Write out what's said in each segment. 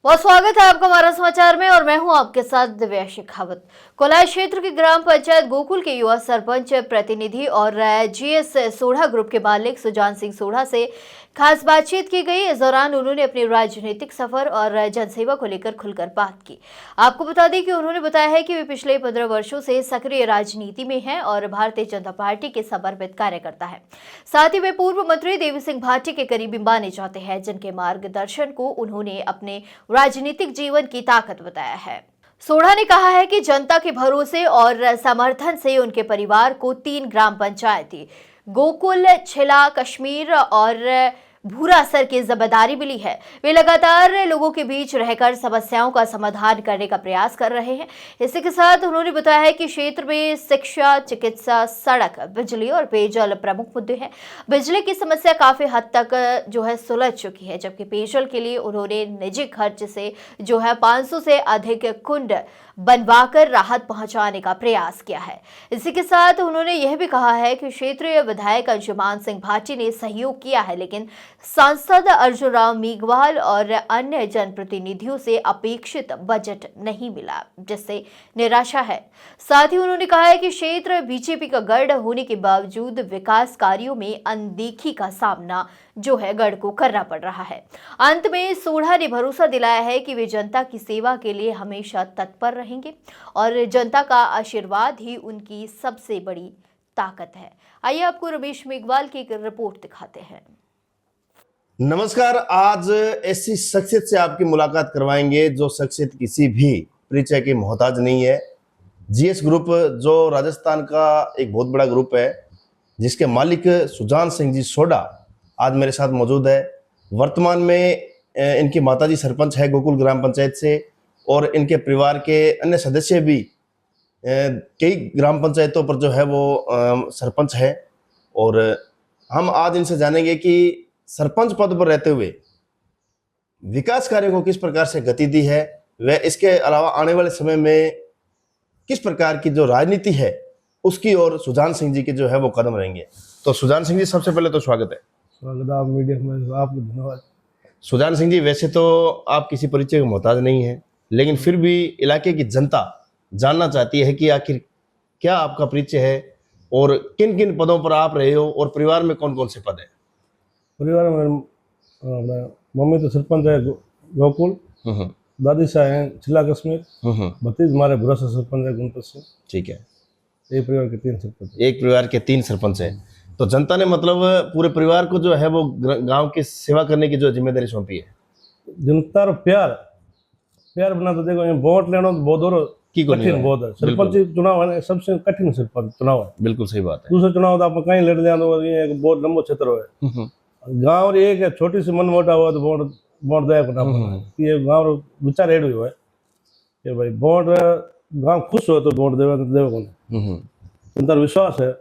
बहुत स्वागत है आपका हमारा समाचार में और मैं हूं आपके साथ दिव्या शेखावत। कोलाई क्षेत्र की ग्राम पंचायत गोकुल के युवा सरपंच प्रतिनिधि और जीएस सोढ़ा ग्रुप के मालिक सुजान सिंह सोढ़ा से खास बातचीत की गई। इस दौरान उन्होंने अपने राजनीतिक सफर और जनसेवा को लेकर खुलकर बात की। आपको बता दें कि उन्होंने बताया है कि वे पिछले 15 वर्षों से सक्रिय राजनीति में हैं और भारतीय जनता पार्टी के समर्पित कार्यकर्ता है। साथ ही वे पूर्व मंत्री देवी सिंह भाटी के करीबी माने जाते हैं, जिनके मार्गदर्शन को उन्होंने अपने राजनीतिक जीवन की ताकत बताया है। सोढ़ा ने कहा है कि जनता के भरोसे और समर्थन से उनके परिवार को 3 ग्राम पंचायती गोकुल, छिला, कश्मीर और भूरासर की जिम्मेदारी मिली है। वे लगातार लोगों के बीच रहकर समस्याओं का समाधान करने का प्रयास कर रहे हैं। इसी के साथ उन्होंने बताया है कि क्षेत्र में शिक्षा, चिकित्सा, सड़क, बिजली और पेयजल प्रमुख मुद्दे हैं। बिजली की समस्या काफी हद तक सुलझ चुकी है, जबकि पेयजल के लिए उन्होंने निजी खर्च से 500 से अधिक कुंड बनवाकर राहत पहुंचाने का प्रयास किया है। इसी के साथ उन्होंने यह भी कहा है कि क्षेत्रीय विधायक अंशुमान सिंह भाटी ने सहयोग किया है, लेकिन सांसद अर्जुन राम मेघवाल और अन्य जनप्रतिनिधियों से अपेक्षित बजट नहीं मिला, जिससे निराशा है। साथ ही उन्होंने कहा है कि क्षेत्र बीजेपी का गढ़ होने के बावजूद विकास कार्यों में अनदेखी का सामना गढ़ को करना पड़ रहा है। अंत में सोढ़ा ने भरोसा दिलाया है कि वे जनता की सेवा के लिए हमेशा तत्पर रहेंगे और जनता का आशीर्वाद ही उनकी सबसे बड़ी ताकत है। आइए आपको रमेश मेघवाल की एक रिपोर्ट दिखाते हैं। नमस्कार, आज ऐसी शख्सियत से आपकी मुलाकात करवाएंगे जो शख्सियत किसी भी परिचय की मोहताज नहीं है। जीएस ग्रुप जो राजस्थान का एक बहुत बड़ा ग्रुप है, जिसके मालिक सुजान सिंह जी सोढ़ा आज मेरे साथ मौजूद है। वर्तमान में इनकी माताजी सरपंच है गोकुल ग्राम पंचायत से और इनके परिवार के अन्य सदस्य भी कई ग्राम पंचायतों पर वो सरपंच है। और हम आज इनसे जानेंगे कि सरपंच पद पर रहते हुए विकास कार्यों को किस प्रकार से गति दी है, वह इसके अलावा आने वाले समय में किस प्रकार की जो राजनीति है उसकी और सुजान सिंह जी के वो कदम रहेंगे। तो सुजान सिंह जी, सबसे पहले तो स्वागत है। स्वागत आप मीडिया में, आपको धन्यवाद। सुजान सिंह जी, वैसे तो आप किसी परिचय के मोहताज नहीं है, लेकिन फिर भी इलाके की जनता जानना चाहती है कि आखिर क्या आपका परिचय है और किन किन पदों पर आप रहे हो और परिवार में कौन कौन से पद है। परिवार में मम्मी तो सरपंच है गोकुल, दादी साहब हैं छिला कश्मीर, भतीज हमारे भूरासर सरपंच है गुणपत सिंह। ठीक है, एक परिवार के 3 सरपंच। एक परिवार के 3 सरपंच है। तो जनता ने पूरे परिवार को वो गांव की सेवा करने की जिम्मेदारी सौंपी है। जनता रो प्यार बना तो देखो, वोट लेना तो बहुत कठिन बहुत है। सरपंच चुनाव है सबसे कठिन सरपंच चुनाव है। बिल्कुल सही बात है। दूसरा चुनाव तो आप कहीं लड़ जाए तो ये बहुत लंबो क्षेत्र है। गाँव एक है छोटी सी मन मोटा हुआ तो वोट दया करना पड़ता। ये गाँव विचार एड हुआ है कि भाई वोट गाँव खुश हो तो वोट देवे को जनता विश्वास है,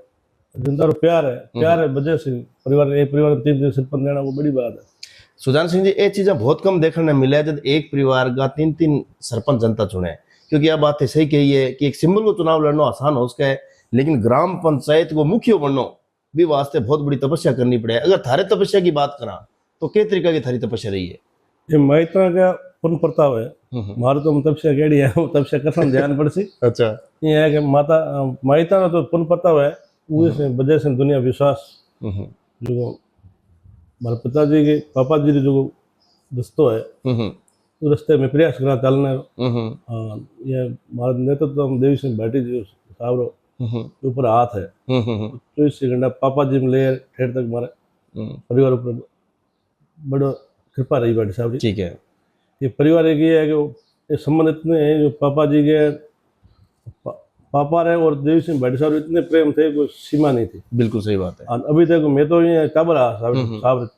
जनता को प्यार है वजह से परिवार एक परिवार 3 सरपंच लेना वो बड़ी बात है। सुजान सिंह जी, ये चीजें बहुत कम देखने मिले है जब एक परिवार का 3 सरपंच जनता चुने, क्योंकि यह बात सही कही है कि एक सिंबल को चुनाव लड़ना आसान हो उसका है, लेकिन ग्राम पंचायत को मुखिया बनना भी वास्ते बहुत बड़ी तपस्या करनी पड़े। अगर थारे तपस्या की बात करा तो किस तरीका की थारी तपस्या रही है। ये मैत्रा का पुण्य प्रताप है मारे तो तपस्या केड़ी है तपस्या कसम ध्यान पड़ सी। अच्छा, ये है कि माता मैत्रा तो पुण्य प्रताप है, उस वजह से दुनिया विश्वास जो हमारे पिताजी के पापा जी जो रस्तो है उस रास्ते में प्रयास करना चलना। ये हमारे नेतृत्व तो देवी सिंह भाटी जी साहब ऊपर हाथ है। 24 घंटा पापा जी में ले ठेर तक हमारे परिवार ऊपर बड़ा कृपा रही भाटी साहब जी। ठीक है, ये परिवार एक ये है कि ये संबंध इतने हैं जो पापा जी के पापा रहे और देवी सिंह भाटी साहब इतने प्रेम थे, कोई सीमा नहीं थी। बिल्कुल सही बात है। अभी तक मैं तो ये टाबर साहब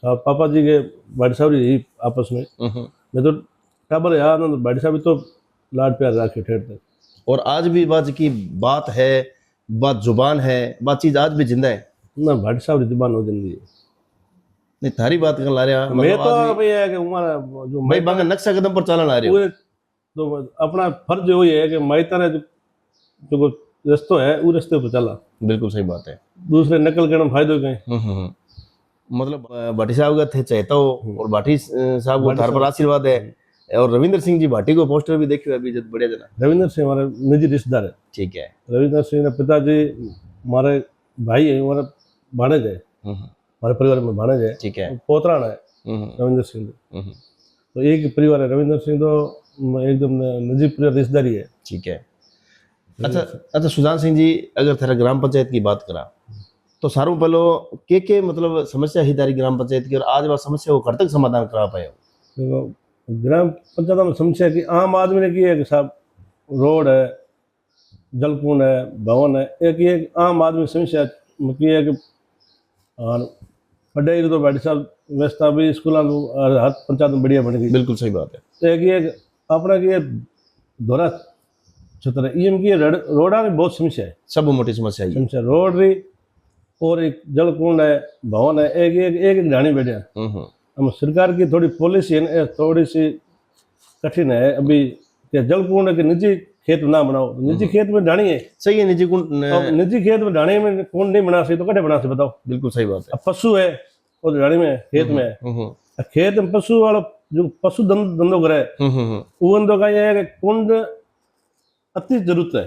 पापा जी के भाटी साहब ही आपस में मैं तो टाबर यार भाटी साहब तो लाड प्यार रखे ठेर तक। और आज भी बात की बात है, बात जुबान है, बात चीज आज भी जिंदा है ना। भाटी साहब जुबान हो जिंदगी नहीं, थारी बात कर ला रहा मैं तो भाई है कि हमारा जो भाई बांगा नक्शा कदम पर चला ला रहे हो तो अपना फर्ज वही है कि मैता ने जो रास्तो है वो रास्ते पर चला। बिल्कुल सही बात है। दूसरे नकल करने में फायदो कहीं मतलब भाटी साहब का थे चाहता हो और भाटी साहब को थार पर आशीर्वाद है और रविंद्र सिंह जी भाटी को पोस्टर भी देखियो अभी जब बढ़िया जना। रविंद्र सिंह हमारे निजी रिश्तेदार है। ठीक है। रविंद्र सिंह ने पिताजी हमारे भाई है, हमारे भाणेज है, हमारे परिवार में भाणेज है, ठीक है। पोतराण है रविंद्र सिंह। तो एक ही परिवार है। रविंद्र सिंह तो एकदम निजी परिवार रिश्तेदारी है। ठीक है। अच्छा सुजान सिंह जी, अगर थारा ग्राम पंचायत की बात करा तो सारू पहलो के मतलब समस्या ही तारी ग्राम पंचायत की, और आज वह समस्या को कब तक समाधान करा पाए? देखो ग्राम पंचायत में समस्या की आम आदमी ने की है कि साहब रोड है, जलकुंड है, भवन है, एक आम आदमी समस्या की है कि और पढ़ाई तो भाई साहब व्यवस्था भी स्कूल हर पंचायत में बढ़िया बन गई। बिल्कुल सही बात है। तो एक अपना की धोरा क्षेत्र है, ईएम की रोडा की बहुत समस्या है, सब मोटी समस्या है। समस्या रोड रही और एक जलकुंड है, भवन है, एक ढाणी बैठे हैं। हम सरकार की थोड़ी पॉलिसी है ना, थोड़ी सी कठिन है अभी कि जलकुंड के निजी खेत ना बनाओ। निजी खेत में ढाणी है, सही है। निजी कुंड निजी खेत में ढाणी में कुंड नहीं बना सकते तो कटे बना सकते बताओ? बिल्कुल सही बात है। अब पशु है और ढाणी में खेत में है, खेत में पशु वाला जो पशु धंधो करे वो धंधो का ये है कि कुंड अति जरूरत है।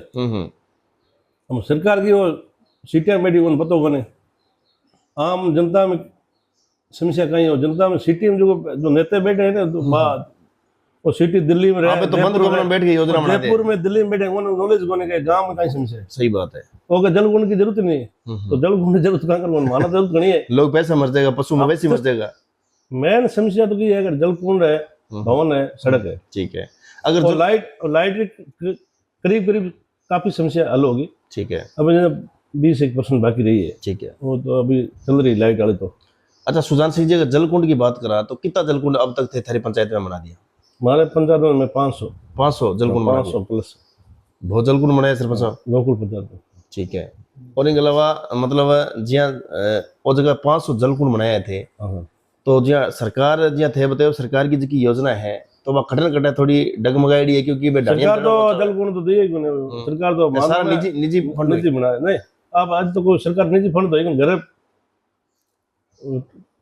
हम सरकार की वो सीटियां बैठी उन पतो कोने, आम जनता में समस्या कहीं हो। जनता में सिटी में जो नेता बैठे हैं ना, तो बात वो सिटी दिल्ली में रहे, तो बंद में बैठ गई योजना बना दे। जयपुर में दिल्ली में बैठे, उन्हें नॉलेज कोने के गांव में कहीं समस्या है। सही बात है। ओके जलकुंड की जरूरत नहीं है, तो जलकुंड की जरूरत कहाँ कर, माना जरूरत नहीं है। लोग पैसा मर जाएगा, पशु मवेशी मर जाएगा। मेन समस्या तो ये है कि जलकुंड है, भवन है, सड़क है। ठीक है। अगर लाइट करीब करीब काफी समस्या हल होगी। ठीक है। अब 20% बाकी रही है। ठीक है। वो तो अभी चल रही लाइट वाली तो। अच्छा सुजान सिंह जी, अगर जलकुंड की बात करा तो कितना जलकुंड अब तक थे थारी पंचायत में बना दिया? हमारे पंचायत में 500 जलकुंड 500 प्लस बहुत जलकुंड बनाया सिर्फ। गोकुल पंचायत में। ठीक है। और इनके अलावा मतलब जिया वो जगह 500 जलकुंड बनाए थे, तो जिया सरकार जिया थे बताओ सरकार की जी योजना है तो वह कटन थोड़ी डगमगाई है, क्योंकि सरकार तो जलकुंड तो दी है नहीं। सरकार तो सारा निजी फंड निजी बनाया नहीं। अब आज तो कोई सरकार निजी फंड तो एक घर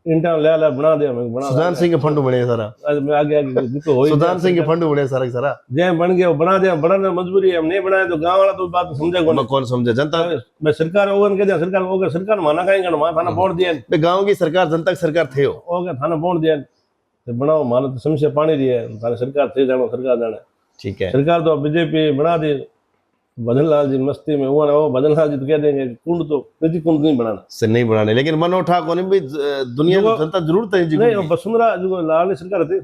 इंटा ले बना दिया, मैं बना सुजान सिंह के फंड बने सारा। आज मैं आगे जितो हो सुजान सिंह के फंड बने सारा सारा जय बन गया, वो बना दिया, बनाना मजबूरी है। हम नहीं बनाया तो गांव वाला तो बात समझे कौन समझे? जनता मैं सरकार ओगन के दिया, सरकार ओगे सरकार माना कहीं करना थाना वोट दिया, गांव की सरकार जनता की सरकार थे हो ओगे थाना वोट दिया तो बनाओ। मानो तो समस्या पानी रही है, थाने सरकार थे जानो, सरकार जाने। ठीक है। सरकार तो बीजेपी बना दी, भजन लाल जी मस्ती में वो भजन लाल जी तो कह देंगे कुंड तो निजी कुंड नहीं बनाना से नहीं बनाने, लेकिन मन उठा कोने भी दुनिया में जनता जरूरत है जी नहीं। वसुंधरा जो लाल सरकार थी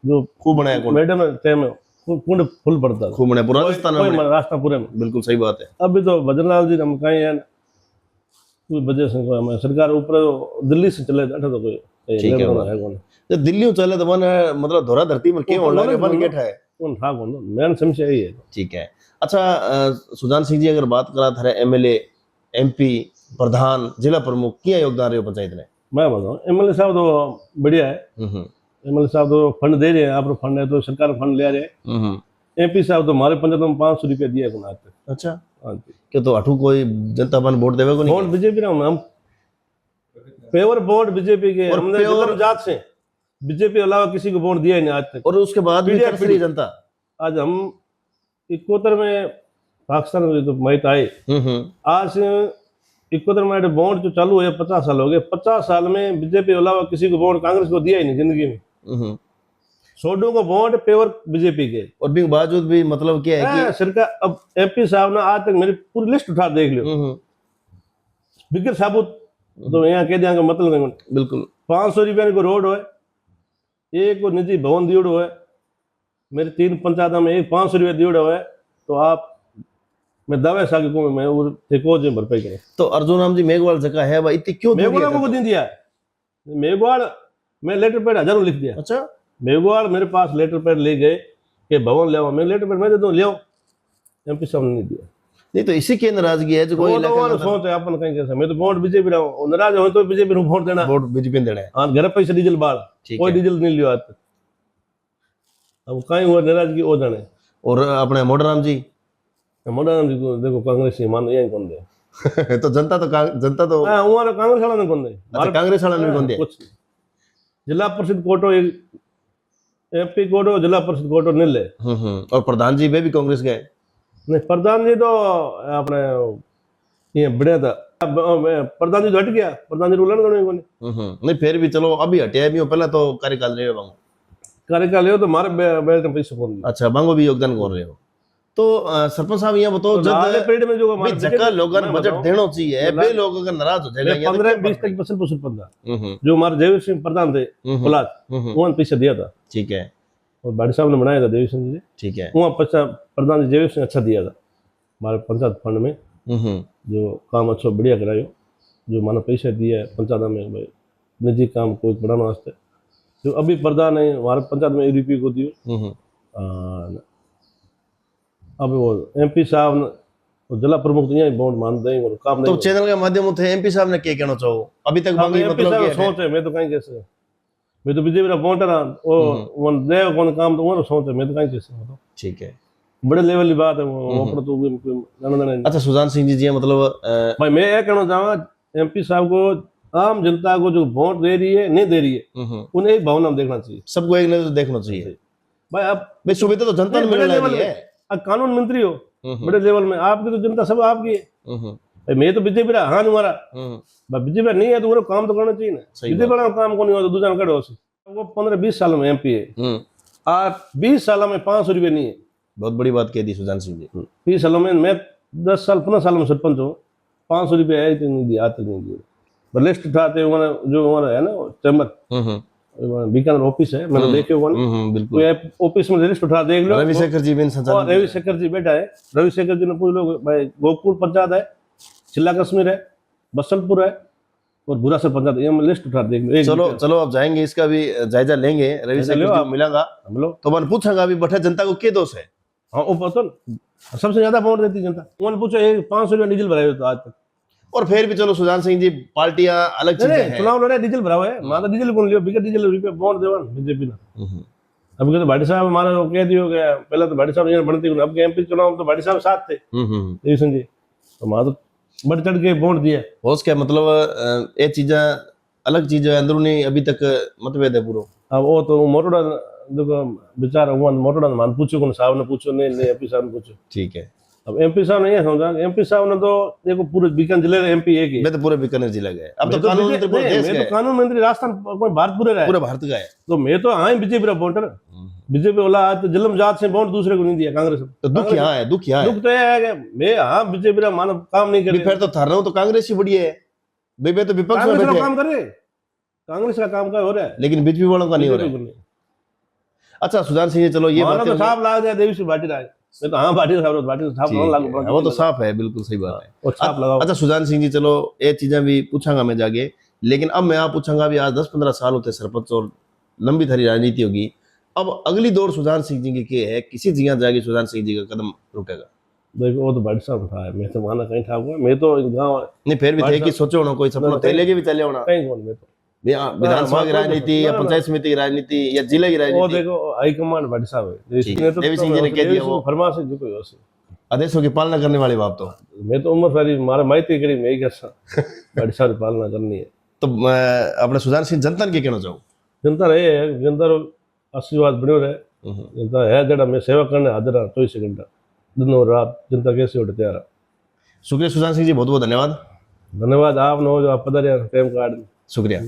जो खूब बनाया कुंड, मैडम टाइम में कुंड फुल पड़ता था, खूब बनाया पूरा राजस्थान में, रास्ता पूरे में। बिल्कुल सही बात है। अभी तो भजन लाल जी हम कहीं है कोई वजह से हमें सरकार ऊपर दिल्ली से चले जाता तो कोई ठीक है। तो दिल्ली चले तो मतलब धोरा धरती में क्यों होना है बन गेट है कौन था कौन मेन समस्या यही है। ठीक है। अच्छा सुजान सिंह जी, अगर बात करा थारे एमएलए एमपी प्रधान जिला प्रमुख क्या योगदान रहे पंचायत ने? मैं बताऊँ एमएलए साहब तो बढ़िया है। एमएलए साहब तो फंड दे रहे हैं, आप फंड है तो सरकार फंड ले रहे हैं। एमपी साहब तो हमारे पंचायत में 500 रुपया दिया है आज तक। अच्छा हाँ जी। क्या तो अठू कोई जनता बन वोट देवे को नहीं? वोट बीजेपी ना हम पेवर वोट बीजेपी के, हमने जन्म जात से बीजेपी अलावा किसी को वोट दिया ही नहीं आज तक। और उसके बाद भी तरसरी जनता। आज हम 71 में पाकिस्तान में तो मैत आए, आज 71 में वोट जो चालू है 50 साल हो गए। 50 साल में बीजेपी अलावा किसी को वोट कांग्रेस को दिया ही नहीं जिंदगी में। सोडू को वोट पेवर बीजेपी के, और भी बावजूद भी मतलब क्या है कि सरकार। अब एमपी साहब ने आज तक मेरी पूरी लिस्ट उठा देख लियो, बिगर साबुत तो यहाँ कह दिया मतलब नहीं। बिल्कुल 500 रुपया को रोड हो, एक को निजी भवन दियोड़ो है, मेरे 3 पंचायत में एक 500 रुपया दियोड़ो है, तो आप मैं दावे सागे को मैं वो देखो जो भरपाई करें। तो अर्जुन राम जी मेघवाल जगह है भाई इतनी क्यों मेघवाल को दिन दिया है? मेघवाल मैं लेटर पैड हजारों लिख दिया। अच्छा मेघवाल मेरे पास लेटर पैड ले गए कि भवन ले आओ, मैं लेटर पैड मैं दे दूं ले आओ, एमपी साहब ने नहीं दिया। नहीं तो इसी की नाराजगी है जो कोई सोच है अपन कहीं कैसा, मैं तो वोट बीजेपी रहा हूँ, नाराज हो तो बीजेपी को वोट देना, वोट बीजेपी देना है। हाँ घर पैसे डीजल बाढ़ कोई डीजल नहीं लियो आज तक। अब कहीं हुआ नाराजगी हो जाने। और अपने मोडराम जी जी को देखो कांग्रेस ही मान यही कौन दे तो जनता तो हमारा कांग्रेस वाला ने कौन दे, कांग्रेस वाला ने कौन दे कुछ जिला परिषद कोटो एमपी कोड और जिला परिषद कोड और नील है। और प्रधान जी वे भी कांग्रेस गए। नहीं, प्रधान जी तो अपने ये बढ़िया था। अब प्रधान जी तो हट गया, प्रधान जी रूलन करने को नहीं। नहीं फिर भी चलो अभी हटिया भी हो, पहले तो कार्यकाल रहे हो कार्यकाल हो तो मारे बेल्ट में पैसे कौन अच्छा बांगो भी योगदान कर रहे हो। तो सरपंच साहब यहाँ बताओ आगे पीरियड में जो भाई जगह लोगन बजट देना चाहिए, बे लोग अगर नाराज हो जाएगा 15-20 तक फसल पुसल पंदा जो हमारे देवी सिंह प्रधान थे फुलाद उन्होंने पैसा दिया था। ठीक है। और भाटी साहब ने बनाया था देवी सिंह जी ने। ठीक है। वहाँ पैसा प्रधान जी देवी सिंह अच्छा दिया था हमारे पंचायत फंड में, जो काम अच्छा बढ़िया करायो, जो माना पैसा दिया है पंचायत में भाई निजी काम कोई बढ़ाने वास्ते। जो अभी प्रधान है हमारे पंचायत में ADP को दियो। अब वो MP साहब और जिला प्रमुख तो यहाँ बॉन्ड मान देंगे और काम तो नहीं। चैनल के माध्यम से MP साहब ने क्या कहना चाहो अभी तक हाँ, MP मतलब साहब क्या है? सोच है, मैं तो कहीं कैसे मैं तो बीजेपी का वोटर हाँ वो देव कौन काम तो वो सोच है, मैं तो कहीं कैसे मतलब। ठीक है। बड़े लेवल की बात है वो पर तो अच्छा सुजान सिंह जी मतलब भाई मैं ये कहना चाहूँगा MP साहब को आम जनता को जो वोट दे रही है नहीं दे रही है उन्हें एक भावना में देखना चाहिए, सबको एक नजर देखना चाहिए। भाई आप भाई सुविधा तो जनता ने मिलने लगी है। आप कानून मंत्री हो बड़े लेवल में, आपकी तो जनता सब आपकी है। भाई मैं तो बीजेपी रहा हाँ तुम्हारा बीजेपी नहीं है तो वो काम तो करना चाहिए ना। बीजेपी का काम को नहीं हो तो दूसरा कड़ो वो 15-20 सालों में MP है, आज 20 सालों में 500 रुपये नहीं है। बहुत बड़ी बात कह दी सुजान सिंह जी। 20 सालों में मैं 10 साल 15 साल में सरपंच हूँ, 500 रुपये आए तो नहीं दिया, आज तक नहीं दिया। लिस्ट उठाते जो हमारा है ना चैम्बर बीकानेर ऑफिस है, मैंने देखे बिल्कुल ऑफिस में लिस्ट उठा देख लो। रविशेखर जी भी संचालक रविशेखर जी बैठा है, रविशेखर जी ने पूछ लो भाई गोकुल पंचायत है, चिल्ला कश्मीर है, बसंतपुर है और बुरासर पंचायत, ये लिस्ट उठा देख लो। चलो चलो अब जाएंगे इसका भी जायजा लेंगे, रविशेखर जी मिलेगा हम लोग तो मन पूछेगा अभी बैठा जनता को क्या दोष है। हाँ वो पता सबसे ज्यादा वोट देती जनता, उन्होंने पूछो 500 रुपया डीजल भराए तो आज तक। और फिर भी चलो सुजान सिंह जी पार्टियां अलग चीजें हैं। चुनाव लड़े डीजल भराओ है, माता डीजल कौन लियो बिगड़ डीजल रुपये वोट देवा बीजेपी ने। अब तो भाटी साहब हमारा कह दिया गया, पहले तो भाटी साहब यहाँ बनती, अब MP चुनाव तो भाटी साहब साथ थे देवी सिंह जी, तो मां तो बढ़ चढ़ के वोट दिया। हो क्या मतलब ये चीजें अलग चीज है, अंदरूनी अभी तक मतभेद है पूरा। अब वो तो मोटोड़ा जो विचार हुआ मोटोड़ा मान पूछो कौन साहब ने पूछो नहीं MP साहब ने पूछो। ठीक है। अब MP साहब ने ये समझा, MP साहब ने तो देखो पूरे बीकानेर जिले का MP एक ही, मैं तो पूरे बीकानेर जिला गए, अब तो कानून मंत्री पूरे देश का है, कानून मंत्री राजस्थान कोई भारत पूरे रहा, पूरे भारत का है। तो मैं तो हाँ बीजेपी का वोटर, बीजेपी वाला आज तो जन्म जात से वोट दूसरे को नहीं दिया कांग्रेस को। तो दुख यहाँ है, दुख यहाँ है। दुख तो ये है कि मैं हाँ बीजेपी का मानव काम नहीं कर, फिर तो थर रहा हूँ तो कांग्रेस ही बढ़िया है, बेबे तो विपक्ष में बैठे काम करे, कांग्रेस का काम का हो रहा है लेकिन बीजेपी वालों का नहीं हो रहा है। अच्छा सुजान सिंह जी चलो ये बात तो साफ लाग जाए देवी सिंह भाटी राय, मैं तो हाँ भाटी साहब वो तो साफ है, बिल्कुल सही बात है और साफ लगाओ। अच्छा सुजान सिंह जी चलो ये चीजें भी पूछांगा मैं जाके, लेकिन अब मैं आप पूछांगा भी आज 10-15 साल होते सरपंच और लंबी थारी राजनीति होगी, अब अगली दौर सुजान सिंह जी की क्या है, किसी जगह जाके सुजान सिंह जी का कदम रुकेगा? देखो वो तो भाटी साहब था, मैं तो माना कहीं था मैं तो गाँव नहीं फिर भी थे कि सोचो ना कोई सपना थे लेके भी चले होना कहीं कौन, मैं तो विधानसभा की राजनीति या पंचायत समिति की राजनीति या जिले की राजनीति। वो देखो हाईकमांड भाटी साहब है, देवी सिंह जी ने कह दिया वो फरमाश है कोई आदेशों की पालना करने वाली बात। तो मैं तो उम्र सारी मारा माइती करी मैं ही कर भाटी साहब की पालना करनी है। तो अपने सुजान सिंह जनता के कहना चाहूँ, जनता रहे जनता आशीर्वाद बनो रहे, जनता है जरा मैं सेवा करने हाजिर हाँ 24 घंटा दिन और रात, जनता कैसे उठे तैयार। शुक्रिया सुजान सिंह जी, बहुत बहुत धन्यवाद। धन्यवाद आप नो जो आप पधारे टाइम कार्ड, शुक्रिया।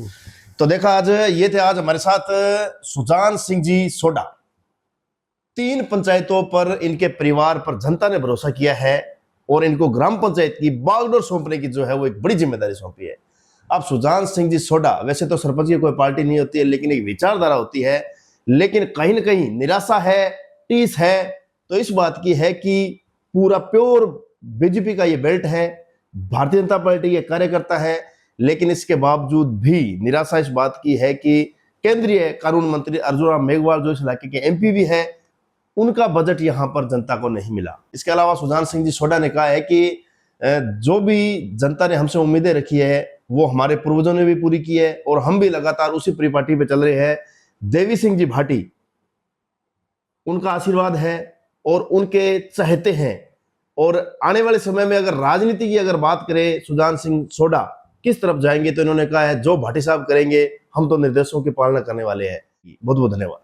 तो देखा आज ये थे आज हमारे साथ सुजान सिंह जी सोडा। 3 पंचायतों पर इनके परिवार पर जनता ने भरोसा किया है और इनको ग्राम पंचायत की बागडोर सौंपने की जो है वो एक बड़ी जिम्मेदारी सौंपी है। अब सुजान सिंह जी सोडा वैसे तो सरपंच की कोई पार्टी नहीं होती है, लेकिन एक विचारधारा होती है, लेकिन कहीं ना कहीं निराशा है, टीस है तो इस बात की है कि पूरा प्योर बीजेपी का ये बेल्ट है, भारतीय जनता पार्टी के कार्यकर्ता है, लेकिन इसके बावजूद भी निराशा इस बात की है कि केंद्रीय कानून मंत्री अर्जुन राम मेघवाल जो इस इलाके के MP भी है, उनका बजट यहां पर जनता को नहीं मिला। इसके अलावा सुजान सिंह जी सोडा ने कहा है कि जो भी जनता ने हमसे उम्मीदें रखी है वो हमारे पूर्वजों ने भी पूरी की है और हम भी लगातार उसी परिपाटी पे चल रहे हैं। देवी सिंह जी भाटी उनका आशीर्वाद है और उनके चहेते हैं, और आने वाले समय में अगर राजनीति की अगर बात करें सुजान सिंह सोडा किस तरफ जाएंगे, तो इन्होंने कहा है जो भाटी साहब करेंगे हम तो निर्देशों की पालना करने वाले हैं। बहुत बहुत धन्यवाद।